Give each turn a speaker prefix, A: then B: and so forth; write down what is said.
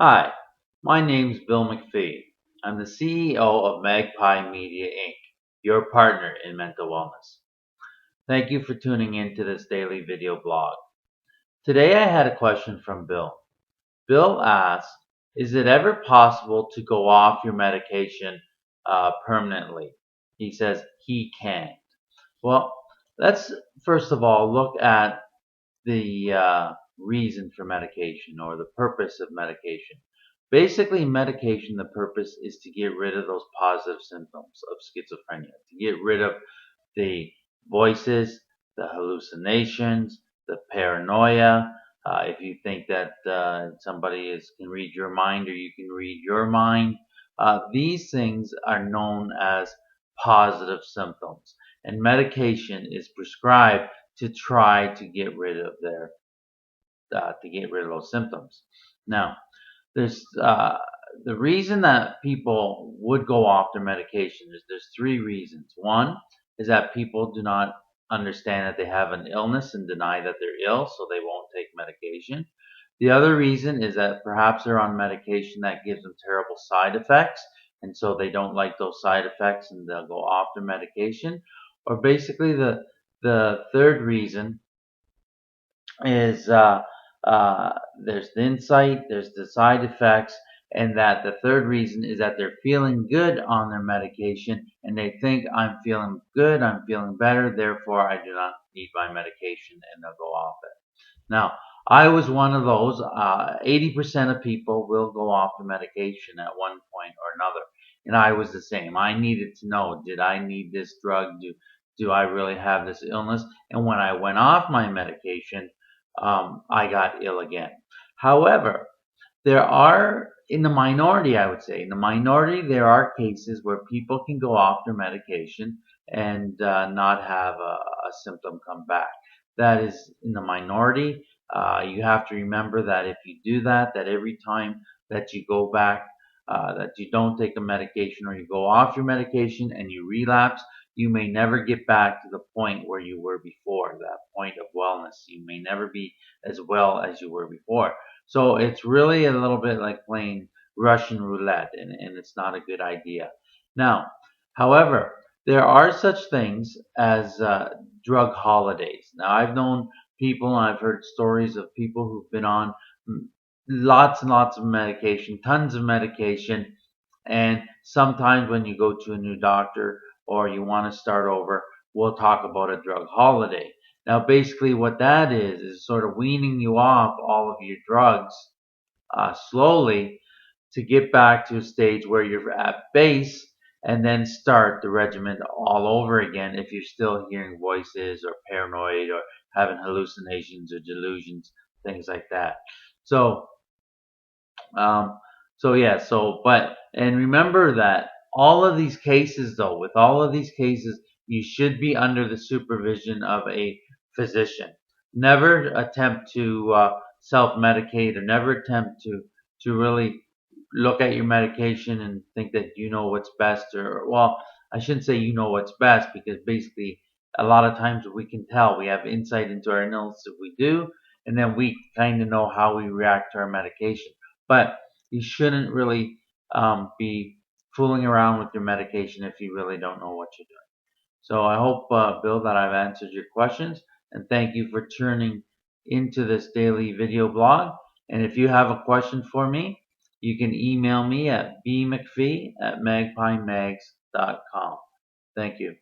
A: Hi, my name's Bill MacPhee. I'm the CEO of MacPhee Media Inc., your partner in mental wellness. Thank you for tuning in to this daily video blog. Today I had a question from Bill. Bill asked, is it ever possible to go off your medication permanently? He says he can. Well, let's first of all look at the reason for medication or the purpose of medication. Basically, medication, the purpose is to get rid of those positive symptoms of schizophrenia, to get rid of the voices, the hallucinations, the paranoia. If you think that can read your mind or you can read your mind, these things are known as positive symptoms. And medication is prescribed to try to get rid of those symptoms. Now, there's the reason that people would go off their medication is there's three reasons. One is that people do not understand that they have an illness and deny that they're ill, so they won't take medication. The other reason is that perhaps they're on medication that gives them terrible side effects, and so they don't like those side effects and they'll go off their medication. Or basically, the third reason is there's the insight, there's the side effects, and that the third reason is that they're feeling good on their medication and they think I'm feeling good, I'm feeling better, therefore I do not need my medication and they'll go off it. Now, I was one of those. 80% of people will go off the medication at one point or another. And I was the same. I needed to know, did I need this drug? Do I really have this illness? And when I went off my medication, I got ill again. However, there are, in the minority, I would say, in the minority, there are cases where people can go off their medication and not have a symptom come back. That is in the minority. You have to remember that if you do that, that every time that you go back, that you don't take a medication or you go off your medication and you relapse, you may never get back to the point where you were before, that point of wellness. You may never be as well as you were before. So it's really a little bit like playing Russian roulette, and it's not a good idea. Now, however, there are such things as drug holidays. Now, I've known people, and I've heard stories of people who've been on lots and lots of medication, tons of medication, and sometimes when you go to a new doctor or you want to start over, we'll talk about a drug holiday. Now, basically, what that is sort of weaning you off all of your drugs slowly to get back to a stage where you're at base and then start the regimen all over again if you're still hearing voices or paranoid or having hallucinations or delusions, things like that. So, um, and remember that all of these cases, though, with all of these cases, you should be under the supervision of a physician. Never attempt to self-medicate or never attempt to really look at your medication and think that you know what's best. Or, well, I shouldn't say you know what's best because basically a lot of times we can tell. We have insight into our illness if we do, and then we kind of know how we react to our medication. But you shouldn't really be fooling around with your medication if you really don't know what you're doing. So I hope, Bill, that I've answered your questions, and thank you for tuning into this daily video blog. And if you have a question for me, you can email me at bmcphee@magpiemags.com. Thank you.